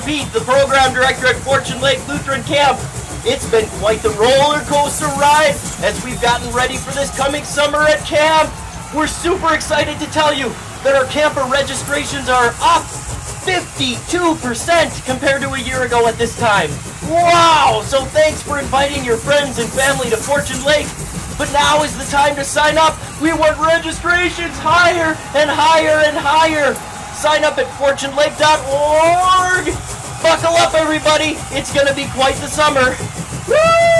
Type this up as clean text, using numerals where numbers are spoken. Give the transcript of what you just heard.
Pete, the program director at Fortune Lake Lutheran Camp. It's been quite the roller coaster ride as we've gotten ready for this coming summer at camp. We're super excited to tell you that our camper registrations are up 52% compared to a year ago at this time. Wow! So thanks for inviting your friends and family to Fortune Lake. But now is the time to sign up. We want registrations higher and higher and higher. Sign up at fortunelake.org. Buckle up, everybody. It's going to be quite the summer. Woo!